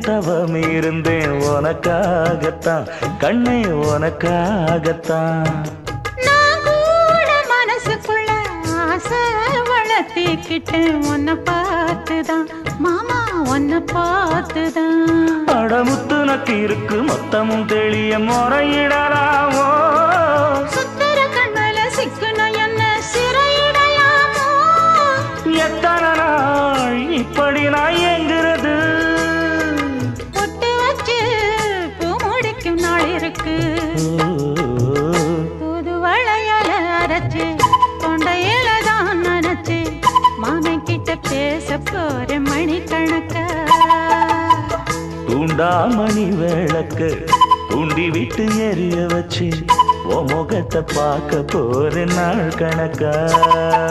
தவம் இருந்தேன் உனக்காகத்தான் கண்ணே உனக்காகத்தான். நான் கூட மனசுக்குள்ள ஆசை வளர்த்திக்கிட்டேன் உன்னை பார்த்துதான் மாமா உன்னை பார்த்துதான். அடமுத்து நக்கு இருக்கு மொத்தமும் தெளிய முறையிடலாமோ சுத்தர கண்மல சிக்குன என்ன சிறையிடையாமோ. எத்தனை நாள் இப்படி நான் எங்கிறது பொட்டு வச்சு பூ முடிக்கும் நாள் இருக்கு. புது வளையல அரைச்சு கொண்டையில தான் நினைச்சு மாமன் கிட்ட பேச போற மணிக்கணக்கா. தூண்டாமணி விளக்கு தூண்டி விட்டு எரிய வச்சு உன் முகத்தை பார்க்க போற நாள் கணக்கா.